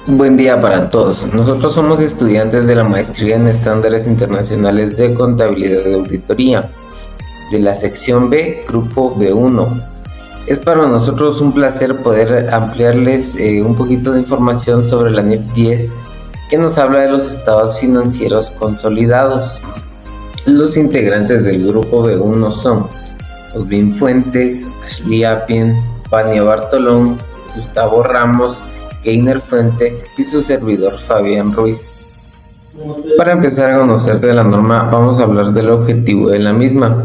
Buen día para todos. Nosotros somos estudiantes de la Maestría en Estándares Internacionales de Contabilidad y Auditoría, de la sección B, Grupo B1. Es para nosotros un placer poder ampliarles un poquito de información sobre la NIF 10, que nos habla de los estados financieros consolidados. Los integrantes del Grupo B1 son Osvin Fuentes, Ashley Appien, Vania Bartolón, Gustavo Ramos, Keiner Fuentes y su servidor Fabián Ruiz. Para empezar a conocer de la norma, vamos a hablar del objetivo de la misma.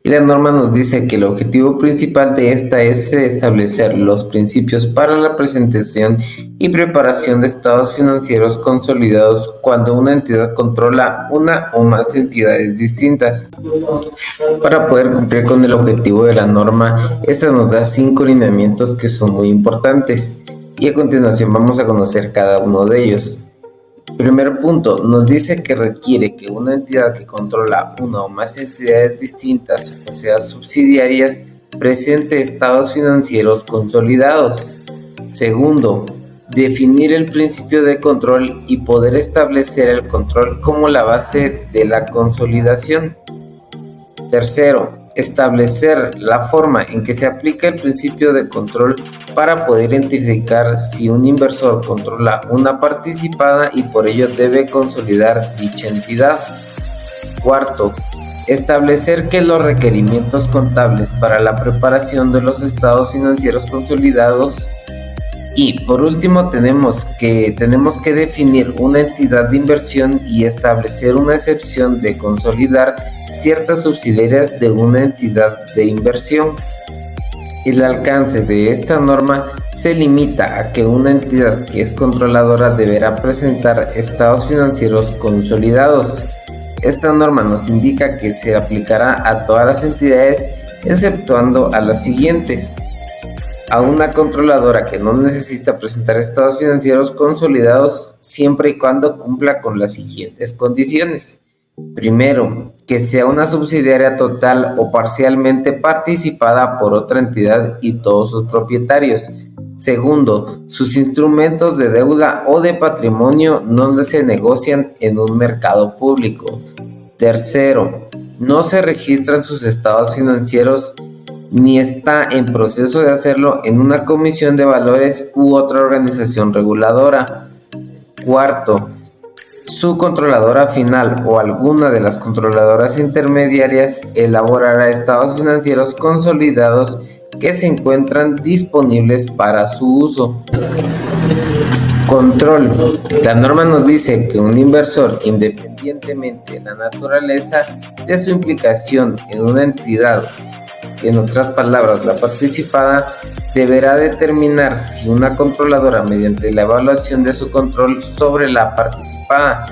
Y la norma nos dice que el objetivo principal de esta es establecer los principios para la presentación y preparación de estados financieros consolidados cuando una entidad controla una o más entidades distintas. Para poder cumplir con el objetivo de la norma, esta nos da 5 lineamientos que son muy importantes. Y a continuación vamos a conocer cada uno de ellos. Primer punto, nos dice que requiere que una entidad que controla una o más entidades distintas, o sea, subsidiarias, presente estados financieros consolidados. Segundo, definir el principio de control y poder establecer el control como la base de la consolidación. Tercero, establecer la forma en que se aplica el principio de control para poder identificar si un inversor controla una participada y por ello debe consolidar dicha entidad. Cuarto, establecer que los requerimientos contables para la preparación de los estados financieros consolidados. Y por último tenemos que definir una entidad de inversión y establecer una excepción de consolidar ciertas subsidiarias de una entidad de inversión. El alcance de esta norma se limita a que una entidad que es controladora deberá presentar estados financieros consolidados. Esta norma nos indica que se aplicará a todas las entidades exceptuando a las siguientes. A una controladora que no necesita presentar estados financieros consolidados siempre y cuando cumpla con las siguientes condiciones. Primero, que sea una subsidiaria total o parcialmente participada por otra entidad y todos sus propietarios. Segundo, sus instrumentos de deuda o de patrimonio no se negocian en un mercado público. Tercero, no se registran sus estados financieros ni está en proceso de hacerlo en una comisión de valores u otra organización reguladora. Cuarto, su controladora final o alguna de las controladoras intermediarias elaborará estados financieros consolidados que se encuentran disponibles para su uso. Control. La norma nos dice que un inversor, independientemente de la naturaleza de su implicación en una entidad, en otras palabras, la participada, deberá determinar si una controladora mediante la evaluación de su control sobre la participada.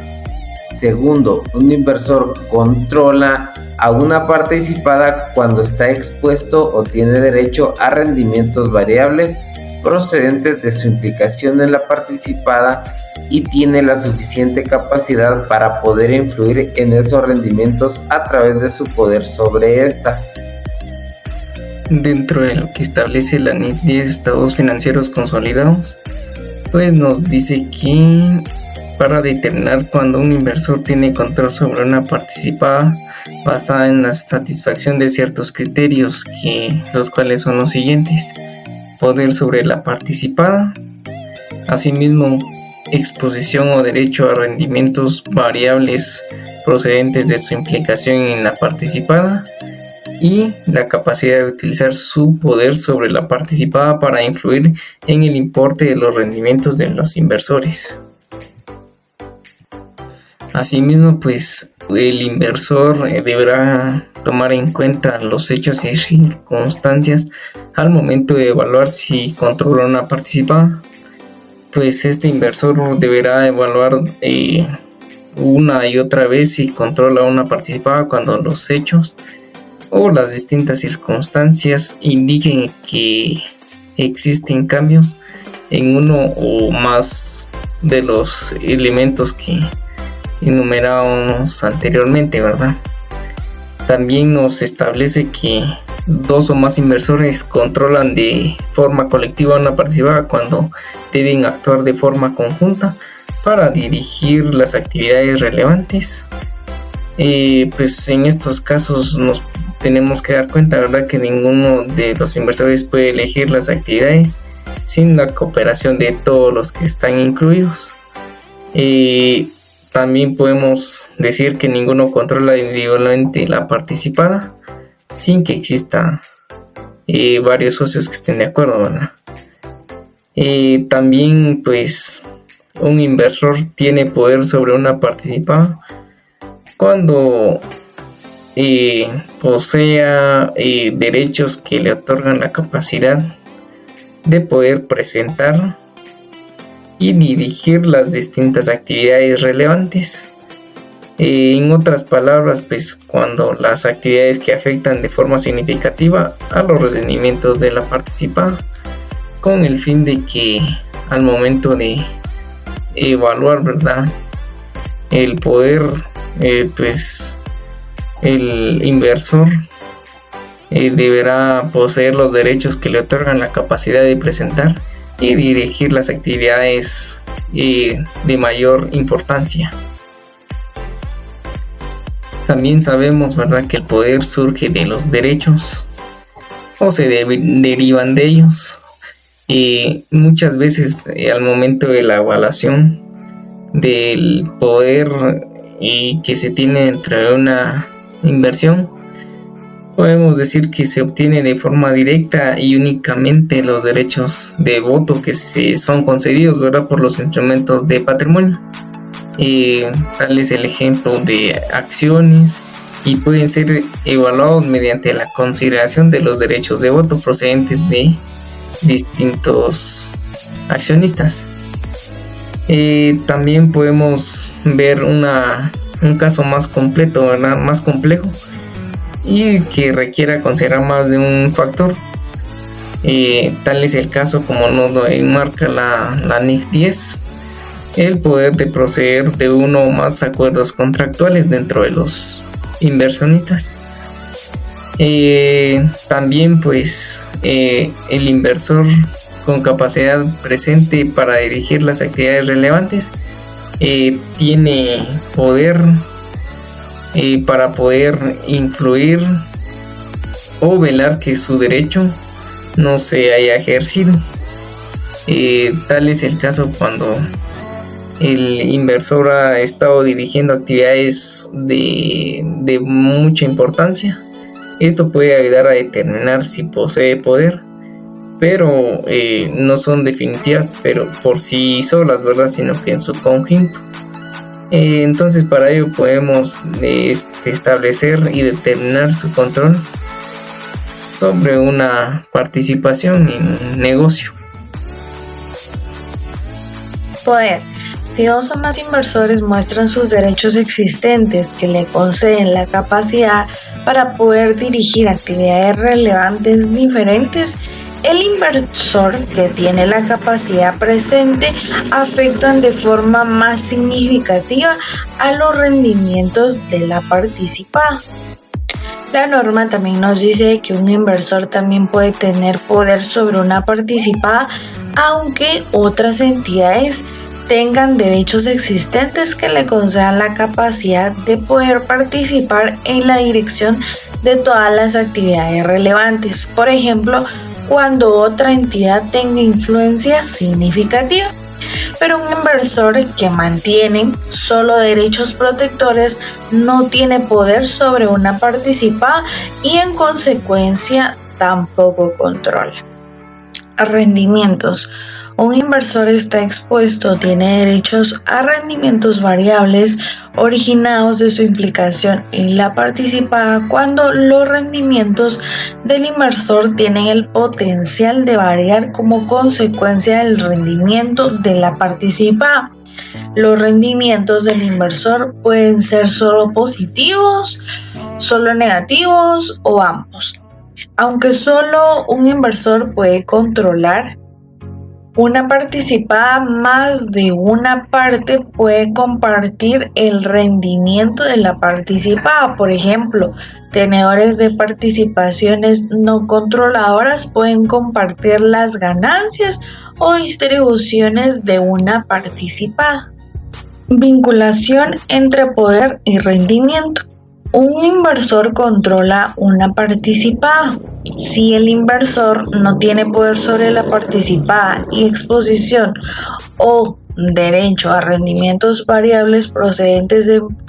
Segundo, un inversor controla a una participada cuando está expuesto o tiene derecho a rendimientos variables procedentes de su implicación en la participada y tiene la suficiente capacidad para poder influir en esos rendimientos a través de su poder sobre esta. Dentro de lo que establece la NIF 10 estados financieros consolidados, pues nos dice que para determinar cuando un inversor tiene control sobre una participada basada en la satisfacción de ciertos criterios, los cuales son los siguientes: poder sobre la participada, asimismo exposición o derecho a rendimientos variables procedentes de su implicación en la participada, y la capacidad de utilizar su poder sobre la participada para influir en el importe de los rendimientos de los inversores. Asimismo, pues el inversor deberá tomar en cuenta los hechos y circunstancias al momento de evaluar si controla una participada. Pues este inversor deberá evaluar una y otra vez si controla una participada cuando los hechos o las distintas circunstancias indiquen que existen cambios en uno o más de los elementos que enumerábamos anteriormente, ¿verdad? También nos establece que dos o más inversores controlan de forma colectiva una participada cuando deben actuar de forma conjunta para dirigir las actividades relevantes. Pues en estos casos nos tenemos que dar cuenta, ¿verdad?, que ninguno de los inversores puede elegir las actividades sin la cooperación de todos los que están incluidos. También podemos decir que ninguno controla individualmente la participada sin que exista varios socios que estén de acuerdo, ¿verdad? También pues un inversor tiene poder sobre una participada cuando posea derechos que le otorgan la capacidad de poder presentar y dirigir las distintas actividades relevantes. En otras palabras, pues cuando las actividades que afectan de forma significativa a los rendimientos de la participada, con el fin de que al momento de evaluar, ¿verdad?, el poder, pues el inversor deberá poseer los derechos que le otorgan la capacidad de presentar y dirigir las actividades de mayor importancia. También sabemos, ¿verdad?, que el poder surge de los derechos o se derivan de ellos. Muchas veces al momento de la evaluación del poder que se tiene dentro de una inversión, podemos decir que se obtiene de forma directa y únicamente los derechos de voto que se son concedidos, ¿verdad?, por los instrumentos de patrimonio. Tal es el ejemplo de acciones y pueden ser evaluados mediante la consideración de los derechos de voto procedentes de distintos accionistas. También podemos ver un caso más completo, ¿verdad?, más complejo y que requiera considerar más de un factor. Tal es el caso, como nos lo enmarca la NIF 10, el poder de proceder de uno o más acuerdos contractuales dentro de los inversionistas. También pues el inversor con capacidad presente para dirigir las actividades relevantes tiene poder para poder influir o velar que su derecho no se haya ejercido. Tal es el caso cuando el inversor ha estado dirigiendo actividades de mucha importancia. Esto puede ayudar a determinar si posee poder, pero no son definitivas pero por sí solas, ¿verdad?, sino que en su conjunto. Entonces para ello podemos establecer y determinar su control sobre una participación en un negocio. Poder. Si dos o más inversores muestran sus derechos existentes que le conceden la capacidad para poder dirigir actividades relevantes diferentes, el inversor que tiene la capacidad presente afectan de forma más significativa a los rendimientos de la participada. La norma también nos dice que un inversor también puede tener poder sobre una participada, aunque otras entidades tengan derechos existentes que le concedan la capacidad de poder participar en la dirección de todas las actividades relevantes. Por ejemplo, cuando otra entidad tenga influencia significativa. Pero un inversor que mantiene solo derechos protectores no tiene poder sobre una participada y en consecuencia tampoco controla. Rendimientos. Un inversor está expuesto, tiene derechos a rendimientos variables originados de su implicación en la participada cuando los rendimientos del inversor tienen el potencial de variar como consecuencia del rendimiento de la participada. Los rendimientos del inversor pueden ser solo positivos, solo negativos o ambos. Aunque solo un inversor puede controlar Una participada más de una parte puede compartir el rendimiento de la participada. Por ejemplo, tenedores de participaciones no controladoras pueden compartir las ganancias o distribuciones de una participada. Vinculación entre poder y rendimiento. Un inversor controla una participada. Si el inversor no tiene poder sobre la participada y exposición o derecho a rendimientos variables procedentes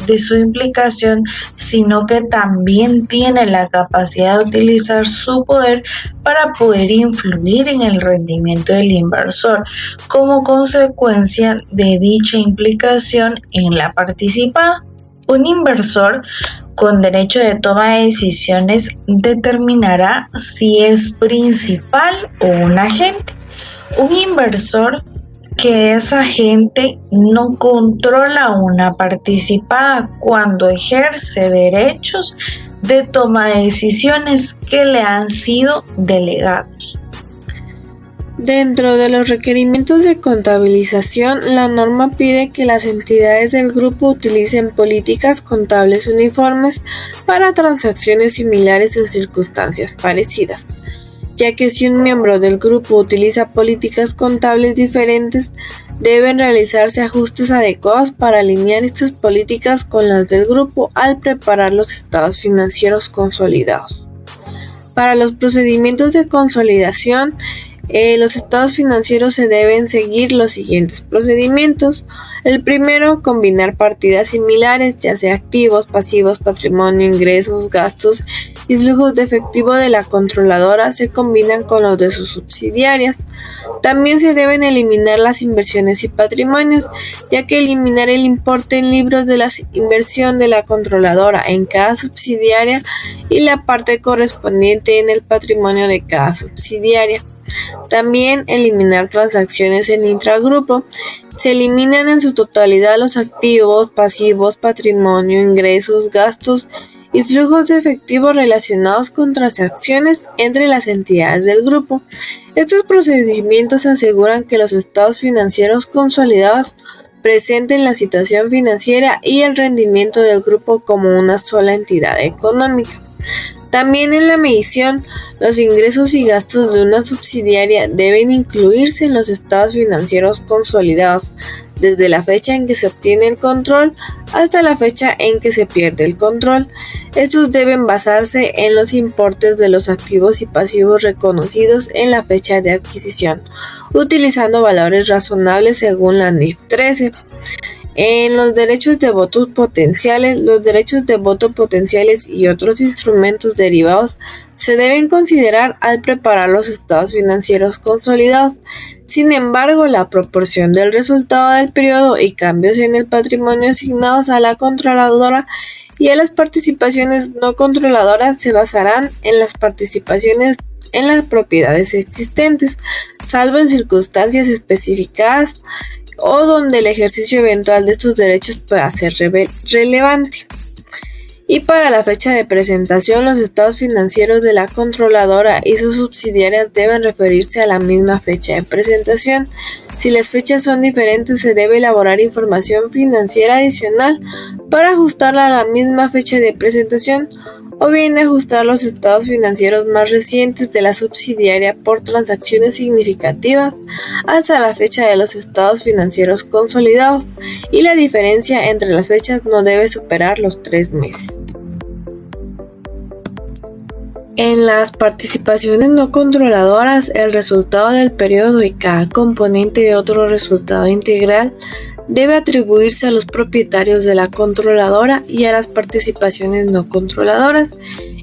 de su implicación, sino que también tiene la capacidad de utilizar su poder para poder influir en el rendimiento del inversor como consecuencia de dicha implicación en la participada. Un inversor con derecho de toma de decisiones determinará si es principal o un agente. Un inversor que es agente no controla una participada cuando ejerce derechos de toma de decisiones que le han sido delegados. Dentro de los requerimientos de contabilización, la norma pide que las entidades del grupo utilicen políticas contables uniformes para transacciones similares en circunstancias parecidas, ya que si un miembro del grupo utiliza políticas contables diferentes, deben realizarse ajustes adecuados para alinear estas políticas con las del grupo al preparar los estados financieros consolidados. Para los procedimientos de consolidación, los estados financieros se deben seguir los siguientes procedimientos. El primero, combinar partidas similares, ya sea activos, pasivos, patrimonio, ingresos, gastos y flujos de efectivo de la controladora se combinan con los de sus subsidiarias. También se deben eliminar las inversiones y patrimonios, ya que eliminar el importe en libros de la inversión de la controladora en cada subsidiaria y la parte correspondiente en el patrimonio de cada subsidiaria. También eliminar transacciones en intragrupo. Se eliminan en su totalidad los activos, pasivos, patrimonio, ingresos, gastos y flujos de efectivo relacionados con transacciones entre las entidades del grupo. Estos procedimientos aseguran que los estados financieros consolidados presenten la situación financiera y el rendimiento del grupo como una sola entidad económica. También en la medición, los ingresos y gastos de una subsidiaria deben incluirse en los estados financieros consolidados desde la fecha en que se obtiene el control hasta la fecha en que se pierde el control. Estos deben basarse en los importes de los activos y pasivos reconocidos en la fecha de adquisición, utilizando valores razonables según la NIF 13. En los derechos de voto potenciales, los derechos de voto potenciales y otros instrumentos derivados se deben considerar al preparar los estados financieros consolidados. Sin embargo, la proporción del resultado del periodo y cambios en el patrimonio asignados a la controladora y a las participaciones no controladoras se basarán en las participaciones en las propiedades existentes, salvo en circunstancias especificadas o donde el ejercicio eventual de estos derechos pueda ser relevante. Y para la fecha de presentación, los estados financieros de la controladora y sus subsidiarias deben referirse a la misma fecha de presentación. Si las fechas son diferentes, se debe elaborar información financiera adicional para ajustarla a la misma fecha de presentación, o bien ajustar los estados financieros más recientes de la subsidiaria por transacciones significativas hasta la fecha de los estados financieros consolidados, y la diferencia entre las fechas no debe superar los 3 meses. En las participaciones no controladoras, el resultado del periodo y cada componente de otro resultado integral debe atribuirse a los propietarios de la controladora y a las participaciones no controladoras,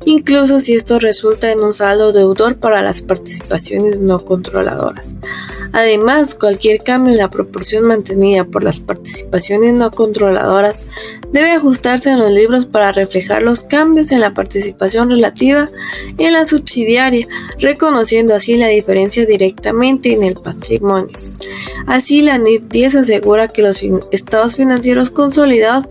incluso si esto resulta en un saldo deudor para las participaciones no controladoras. Además, cualquier cambio en la proporción mantenida por las participaciones no controladoras debe ajustarse en los libros para reflejar los cambios en la participación relativa en la subsidiaria, reconociendo así la diferencia directamente en el patrimonio. Así, la NIF 10 asegura que los estados financieros consolidados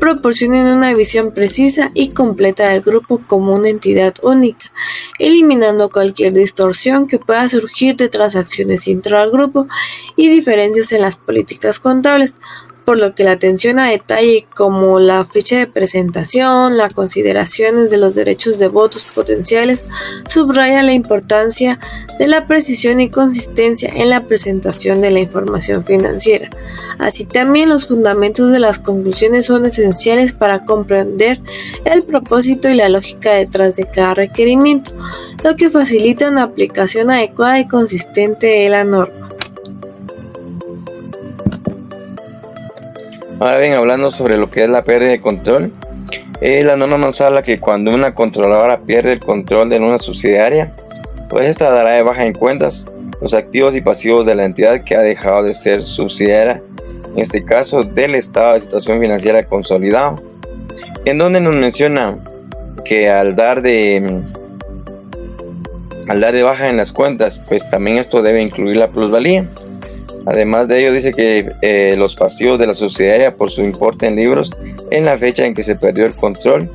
proporcionen una visión precisa y completa del grupo como una entidad única, eliminando cualquier distorsión que pueda surgir de transacciones intra al grupo y diferencias en las políticas contables, por lo que la atención a detalle como la fecha de presentación, las consideraciones de los derechos de votos potenciales, subraya la importancia de la precisión y consistencia en la presentación de la información financiera. Así también los fundamentos de las conclusiones son esenciales para comprender el propósito y la lógica detrás de cada requerimiento, lo que facilita una aplicación adecuada y consistente de la norma. Ahora bien, hablando sobre lo que es la pérdida de control, la norma nos habla que cuando una controladora pierde el control de una subsidiaria, pues esta dará de baja en cuentas los activos y pasivos de la entidad que ha dejado de ser subsidiaria, en este caso del estado de situación financiera consolidado, en donde nos menciona que al dar de baja en las cuentas, pues también esto debe incluir la plusvalía. Además de ello, dice que los pasivos de la subsidiaria por su importe en libros en la fecha en que se perdió el control,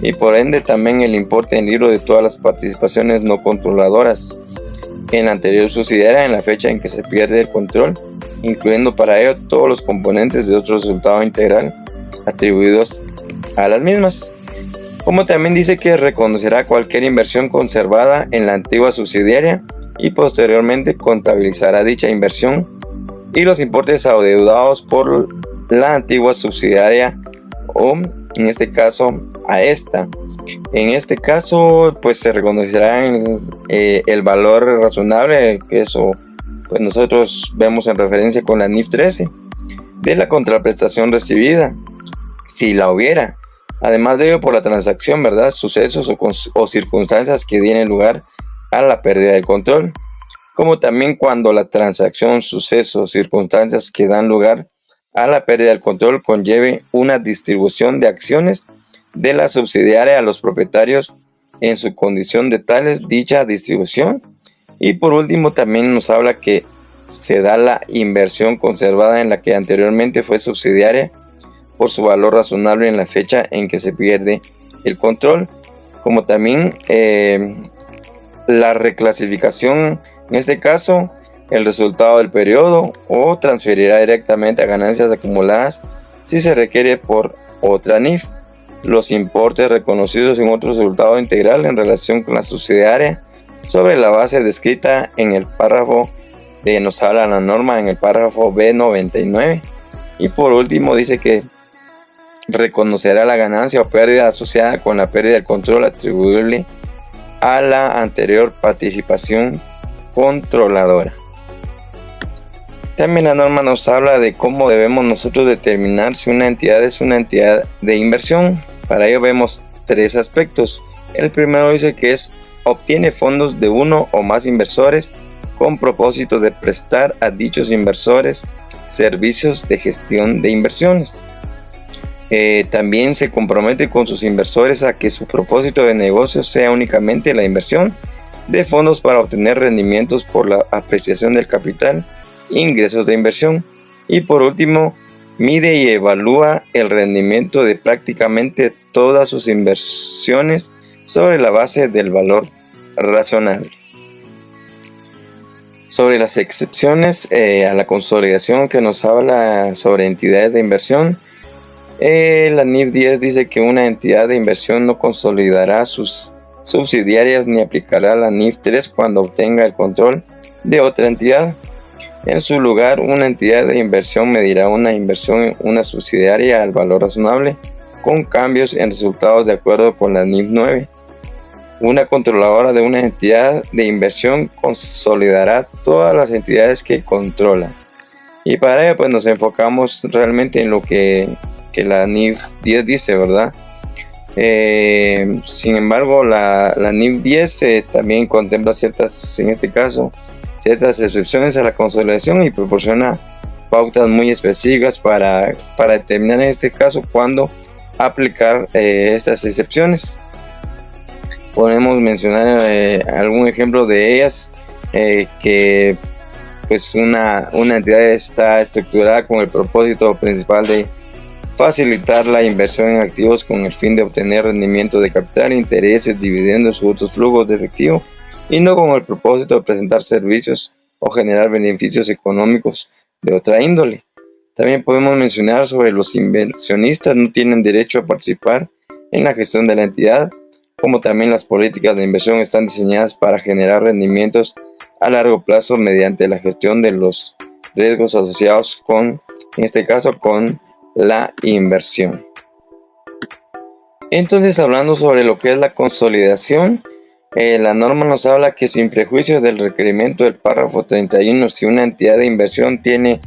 y por ende también el importe en libros de todas las participaciones no controladoras en la anterior subsidiaria en la fecha en que se pierde el control, incluyendo para ello todos los componentes de otro resultado integral atribuidos a las mismas. Como también dice que reconocerá cualquier inversión conservada en la antigua subsidiaria y posteriormente contabilizará dicha inversión y los importes adeudados por la antigua subsidiaria o en este caso a esta. En este caso pues se reconocerá el valor razonable, que eso pues nosotros vemos en referencia con la NIF 13 de la contraprestación recibida, si la hubiera. Además de ello, por la transacción, ¿verdad?, sucesos o circunstancias que tienen lugar a la pérdida del control, como también cuando la transacción, sucesos o circunstancias que dan lugar a la pérdida del control conlleve una distribución de acciones de la subsidiaria a los propietarios en su condición de tales dicha distribución. Y por último también nos habla que se da la inversión conservada en la que anteriormente fue subsidiaria por su valor razonable en la fecha en que se pierde el control, como también la reclasificación, en este caso el resultado del periodo, o transferirá directamente a ganancias acumuladas si se requiere por otra NIF los importes reconocidos en otro resultado integral en relación con la subsidiaria sobre la base descrita en el párrafo de nos habla la norma en el párrafo B99. Y por último dice que reconocerá la ganancia o pérdida asociada con la pérdida del control atribuible a la anterior participación controladora. También la norma nos habla de cómo debemos nosotros determinar si una entidad es una entidad de inversión. Para ello vemos tres aspectos. El primero dice que obtiene fondos de uno o más inversores con propósito de prestar a dichos inversores servicios de gestión de inversiones. También se compromete con sus inversores a que su propósito de negocio sea únicamente la inversión de fondos para obtener rendimientos por la apreciación del capital, ingresos de inversión. Y por último, mide y evalúa el rendimiento de prácticamente todas sus inversiones sobre la base del valor razonable. Sobre las excepciones a la consolidación que nos habla sobre entidades de inversión, la NIF 10 dice que una entidad de inversión no consolidará sus subsidiarias ni aplicará la NIF 3 cuando obtenga el control de otra entidad. En su lugar, una entidad de inversión medirá una inversión en una subsidiaria al valor razonable con cambios en resultados de acuerdo con la NIF 9. Una controladora de una entidad de inversión consolidará todas las entidades que controla. Y para ello pues nos enfocamos realmente en lo que la NIF 10 dice, ¿verdad? Sin embargo, la NIF 10 también contempla en este caso, ciertas excepciones a la consolidación y proporciona pautas muy específicas para determinar en este caso cuándo aplicar estas excepciones. Podemos mencionar algún ejemplo de ellas, que pues una entidad está estructurada con el propósito principal de facilitar la inversión en activos con el fin de obtener rendimiento de capital, intereses, dividendos u otros flujos de efectivo, y no con el propósito de presentar servicios o generar beneficios económicos de otra índole. También podemos mencionar sobre los inversionistas no tienen derecho a participar en la gestión de la entidad, como también las políticas de inversión están diseñadas para generar rendimientos a largo plazo mediante la gestión de los riesgos asociados con, en este caso, con la inversión. Entonces, hablando sobre lo que es la consolidación, la norma nos habla que sin prejuicio del requerimiento del párrafo 31, si una entidad de inversión tiene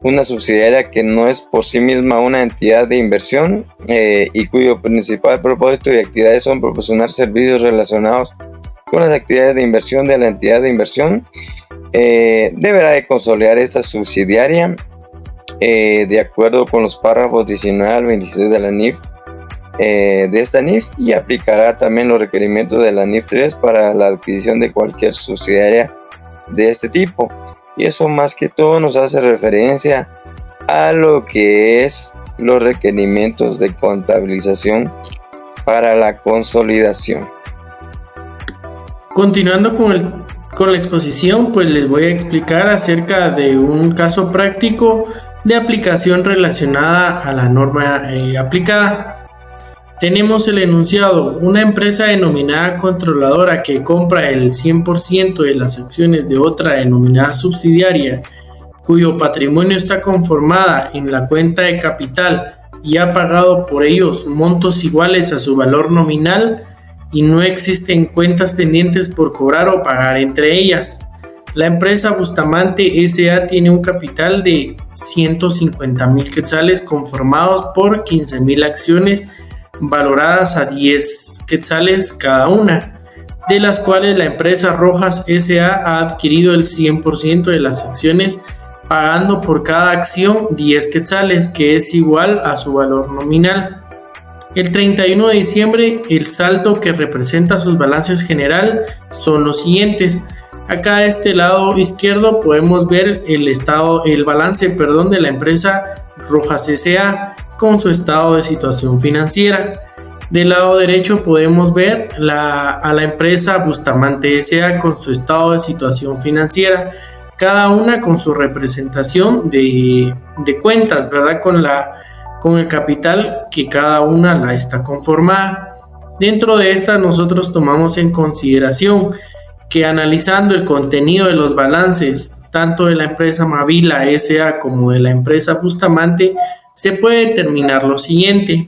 una subsidiaria que no es por sí misma una entidad de inversión y cuyo principal propósito y actividades son proporcionar servicios relacionados con las actividades de inversión de la entidad de inversión, deberá de consolidar esta subsidiaria de acuerdo con los párrafos 19 al 26 de la NIF, de esta NIF, y aplicará también los requerimientos de la NIF 3 para la adquisición de cualquier subsidiaria de este tipo. Y eso más que todo nos hace referencia a lo que es los requerimientos de contabilización para la consolidación. Continuando con la exposición, pues les voy a explicar acerca de un caso práctico de aplicación relacionada a la norma aplicada. Tenemos el enunciado: una empresa denominada controladora que compra el 100% de las acciones de otra denominada subsidiaria, cuyo patrimonio está conformada en la cuenta de capital y ha pagado por ellos montos iguales a su valor nominal y no existen cuentas pendientes por cobrar o pagar entre ellas. La empresa Bustamante S.A. tiene un capital de 150,000 quetzales conformados por 15,000 acciones valoradas a 10 quetzales cada una, de las cuales la empresa Rojas S.A. ha adquirido el 100% de las acciones, pagando por cada acción 10 quetzales, que es igual a su valor nominal. El 31 de diciembre, el saldo que representa sus balances general son los siguientes. Acá a este lado izquierdo podemos ver el balance de la empresa Rojas S.A. con su estado de situación financiera. Del lado derecho podemos ver a la empresa Bustamante S.A. con su estado de situación financiera, cada una con su representación de cuentas, ¿verdad? Con el capital que cada una la está conformada. Dentro de esta nosotros tomamos en consideración que, analizando el contenido de los balances tanto de la empresa Mavila S.A. como de la empresa Bustamante, se puede determinar lo siguiente: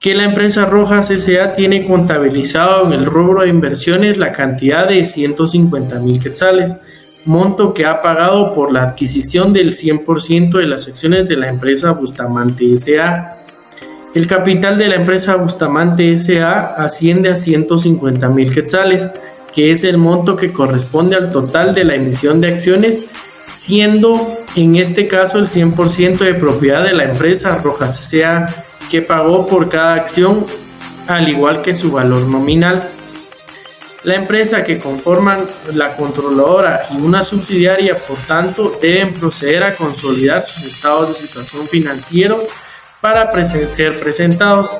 que la empresa Rojas S.A. tiene contabilizado en el rubro de inversiones la cantidad de 150,000 quetzales, monto que ha pagado por la adquisición del 100% de las acciones de la empresa Bustamante S.A. El capital de la empresa Bustamante S.A. asciende a 150,000 quetzales, que es el monto que corresponde al total de la emisión de acciones, siendo en este caso el 100% de propiedad de la empresa Rojas S.A., que pagó por cada acción al igual que su valor nominal. La empresa que conforman la controladora y una subsidiaria, por tanto, deben proceder a consolidar sus estados de situación financiero para ser presentados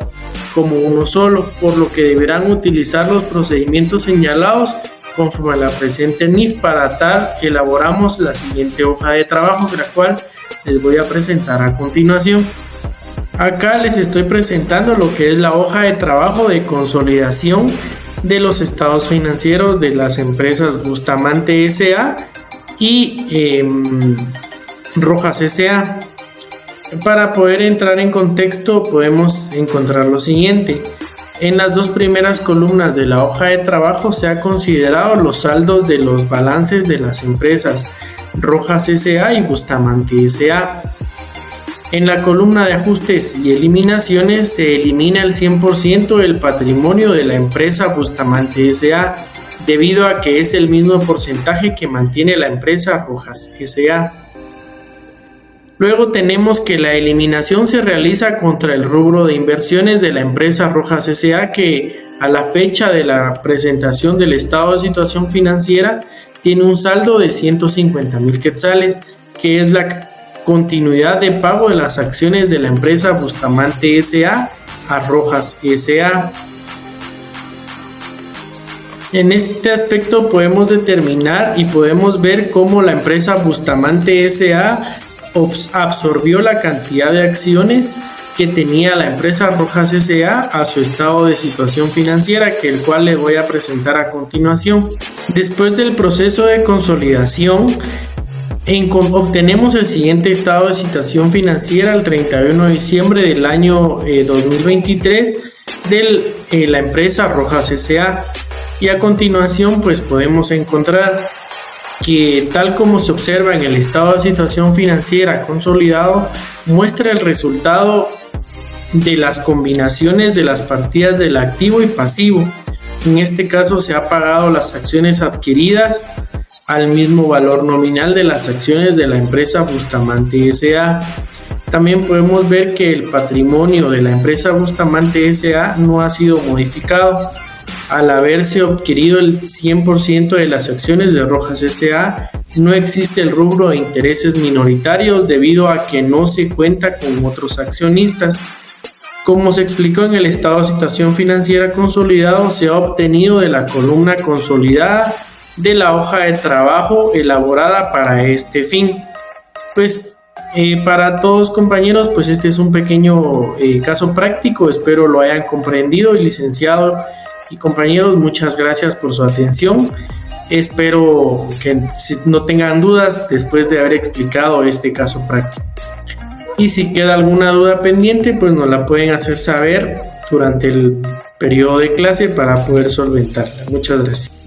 como uno solo, por lo que deberán utilizar los procedimientos señalados conforme a la presente NIF. Para tal, elaboramos la siguiente hoja de trabajo, la cual les voy a presentar a continuación. Acá les estoy presentando lo que es la hoja de trabajo de consolidación de los estados financieros de las empresas Bustamante S.A. y Rojas S.A. Para poder entrar en contexto podemos encontrar lo siguiente. En las dos primeras columnas de la hoja de trabajo se ha considerado los saldos de los balances de las empresas Rojas S.A. y Bustamante S.A. En la columna de ajustes y eliminaciones se elimina el 100% del patrimonio de la empresa Bustamante S.A. debido a que es el mismo porcentaje que mantiene la empresa Rojas S.A. Luego tenemos que la eliminación se realiza contra el rubro de inversiones de la empresa Rojas S.A., que a la fecha de la presentación del estado de situación financiera tiene un saldo de 150,000 quetzales, que es continuidad de pago de las acciones de la empresa Bustamante S.A. a Rojas S.A. En este aspecto podemos determinar y podemos ver cómo la empresa Bustamante S.A. absorbió la cantidad de acciones que tenía la empresa Rojas S.A. a su estado de situación financiera, que el cual les voy a presentar a continuación. Después del proceso de consolidación, obtenemos el siguiente estado de situación financiera al 31 de diciembre del año 2023 de la empresa Rojas S.A. Y a continuación pues podemos encontrar que, tal como se observa en el estado de situación financiera consolidado, muestra el resultado de las combinaciones de las partidas del activo y pasivo. En este caso se ha pagado las acciones adquiridas al mismo valor nominal de las acciones de la empresa Bustamante S.A. También podemos ver que el patrimonio de la empresa Bustamante S.A. no ha sido modificado. Al haberse adquirido el 100% de las acciones de Rojas S.A., no existe el rubro de intereses minoritarios debido a que no se cuenta con otros accionistas. Como se explicó en el estado de situación financiera consolidado, se ha obtenido de la columna consolidada de la hoja de trabajo elaborada para este fin. Pues para todos, compañeros, pues este es un pequeño caso práctico, espero lo hayan comprendido. Y licenciado y compañeros, muchas gracias por su atención. Espero que no tengan dudas después de haber explicado este caso práctico. Y si queda alguna duda pendiente, pues nos la pueden hacer saber durante el periodo de clase para poder solventarla. Muchas gracias.